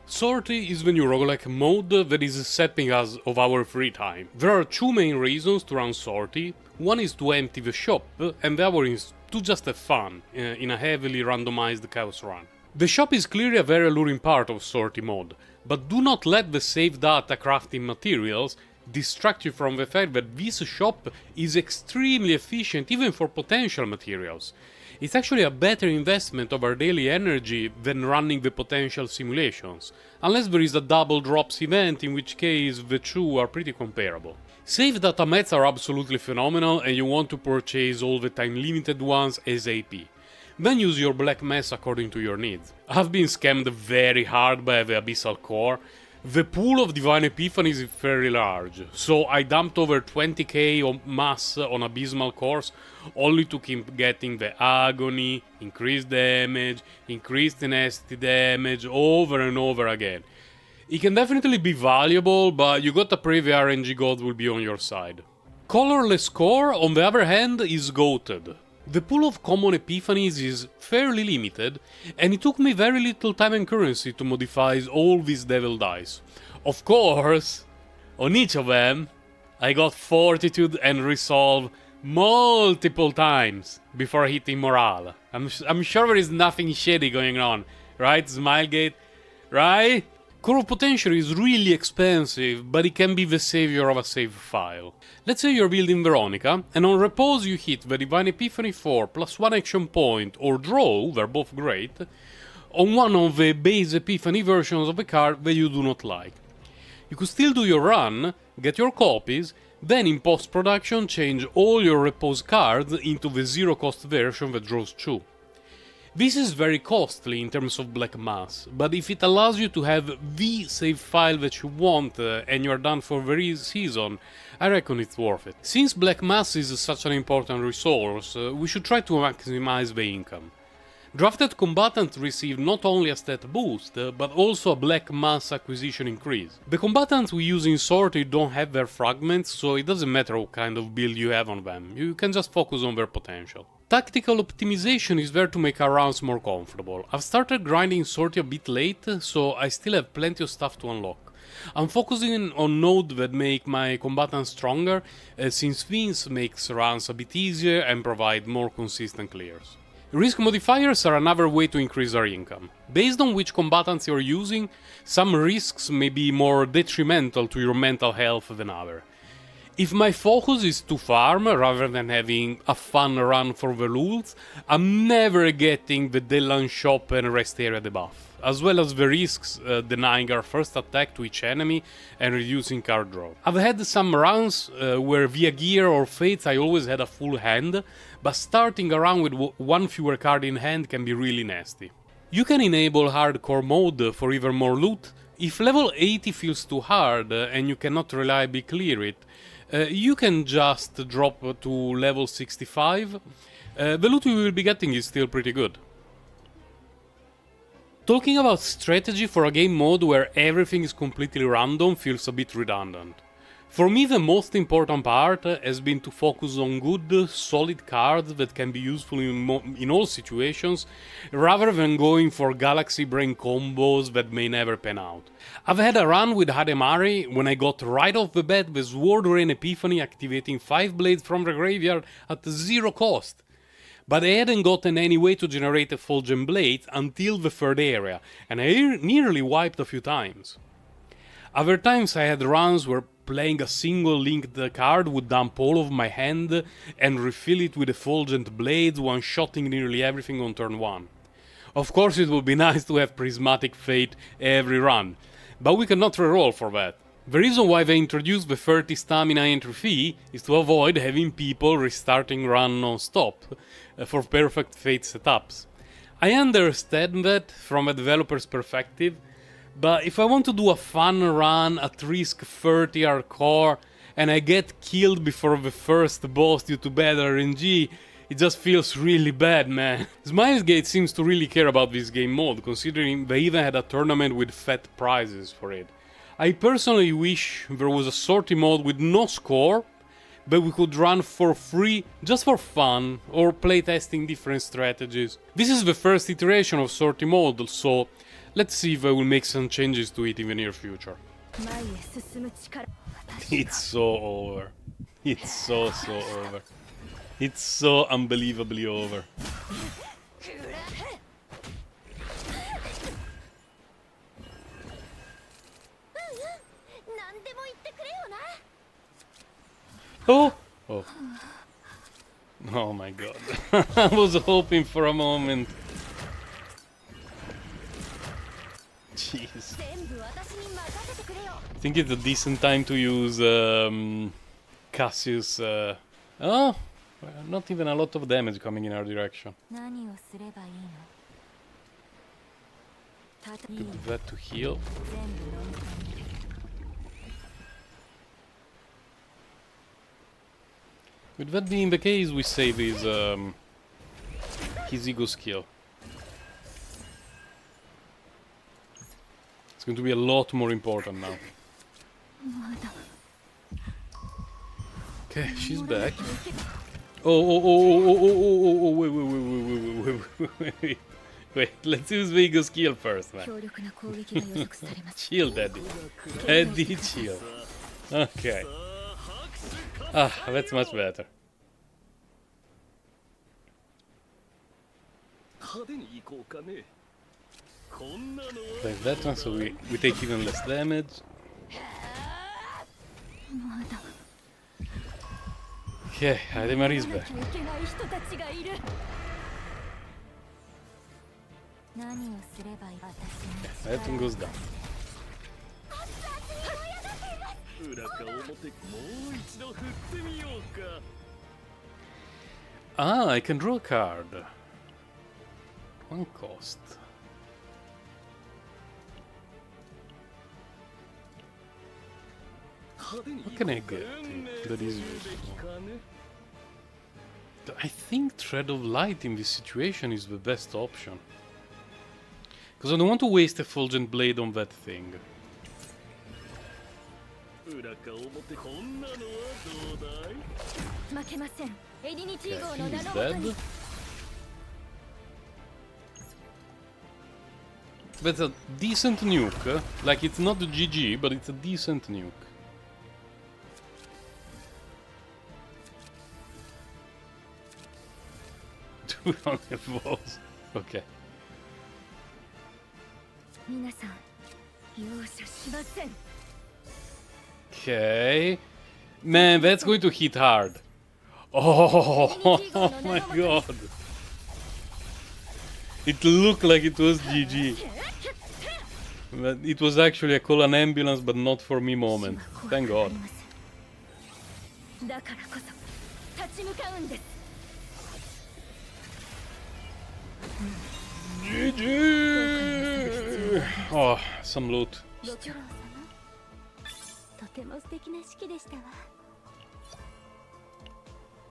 Sortie is the new roguelike mode that is sapping us of our free time. There are two main reasons to run Sortie. One is to empty the shop, and the other is to just have fun in a heavily randomized chaos run. The shop is clearly a very alluring part of Sortie mode, but do not let the save data crafting materials distract you from the fact that this shop is extremely efficient even for potential materials. It's actually a better investment of our daily energy than running the potential simulations, unless there is a double drops event, in which case the two are pretty comparable. Save data mats are absolutely phenomenal and you want to purchase all the time limited ones ASAP. Then use your black mass according to your needs. I've been scammed very hard by the Abyssal Core. The pool of Divine Epiphanies is very large, so I dumped over 20k of mass on Abysmal Cores only to keep getting the Agony, increased damage, increased tenacity damage over and over again. It can definitely be valuable, but you gotta pray the RNG god will be on your side. Colorless Core, on the other hand, is goated. The pool of common epiphanies is fairly limited, and it took me very little time and currency to modify all these devil dice. Of course, on each of them, I got Fortitude and Resolve multiple times before hitting Morale. I'm sure there is nothing shady going on, right, Smilegate? Right? Core of Potential is really expensive, but it can be the savior of a save file. Let's say you're building Veronica, and on Repose you hit the Divine Epiphany 4 plus 1 action point or Draw, they're both great, on one of the base Epiphany versions of the card that you do not like. You could still do your run, get your copies, then in post-production change all your Repose cards into the zero cost version that draws 2. This is very costly in terms of black mass, but if it allows you to have the save file that you want and you're done for the season, I reckon it's worth it. Since black mass is such an important resource, we should try to maximize the income. Drafted combatants receive not only a stat boost, but also a black mass acquisition increase. The combatants we use in Sortie don't have their fragments, so it doesn't matter what kind of build you have on them, you can just focus on their potential. Tactical optimization is there to make our rounds more comfortable. I've started grinding Sortie a bit late, so I still have plenty of stuff to unlock. I'm focusing on nodes that make my combatants stronger, since these makes runs a bit easier and provide more consistent clears. Risk modifiers are another way to increase our income. Based on which combatants you're using, some risks may be more detrimental to your mental health than others. If my focus is to farm rather than having a fun run for the lulz, I'm never getting the Delan shop and rest area debuff, as well as the risks denying our first attack to each enemy and reducing card draw. I've had some runs where via gear or fates I always had a full hand, but starting around with one fewer card in hand can be really nasty. You can enable hardcore mode for even more loot. If level 80 feels too hard and you cannot reliably clear it, you can just drop to level 65. The loot you will be getting is still pretty good. Talking about strategy for a game mode where everything is completely random feels a bit redundant. For me, the most important part has been to focus on good, solid cards that can be useful in all situations, rather than going for galaxy brain combos that may never pan out. I've had a run with Hademari when I got right off the bat the Sword Rain Epiphany activating 5 blades from the graveyard at 0 cost. But I hadn't gotten any way to generate Effulgent Blades until the third area, and I nearly wiped a few times. Other times I had runs where playing a single linked card would dump all of my hand and refill it with Effulgent Blades, one-shotting nearly everything on turn 1. Of course it would be nice to have Prismatic Fate every run, but we cannot reroll for that. The reason why they introduced the 30 stamina entry fee is to avoid having people restarting run non-stop for perfect fate setups. I understand that from a developer's perspective, but if I want to do a fun run at risk 30 hardcore and I get killed before the first boss due to bad RNG, it just feels really bad, man. Smilesgate seems to really care about this game mode, considering they even had a tournament with fat prizes for it. I personally wish there was a Sortie mode with no score, but we could run for free just for fun or playtesting different strategies. This is the first iteration of Sortie mode, so Let's see if I will make some changes to it in the near future. It's so over. It's so over. It's so unbelievably over. Oh! Oh. Oh my god. I was hoping for a moment. Jeez. I think it's a decent time to use Cassius. Oh! Well, not even a lot of damage coming in our direction. Could do that to heal. With that being the case, we save his ego skill. It's going to be a lot more important now. Okay, she's back. Oh, wait, let's use the ego skill first, man. Chill, Daddy. Daddy, chill. Okay. Ah, that's much better. Like that one, so we take even less damage. Okay, Ademar is back. That one goes down. Ah, I can draw a card. One cost. What can I get that is useful? I think Thread of Light in this situation is the best option. Because I don't want to waste a Fulgent Blade on that thing. Yeah, he's dead. That's a decent nuke. Like, it's not the GG, but it's a decent nuke. Two on the walls. Okay. Okay. Man, that's going to hit hard. Oh, oh my god. It looked like it was GG. But it was actually a call an ambulance, but not for me moment. Thank god. GG! Oh, some loot. とても素敵な式でしたわ。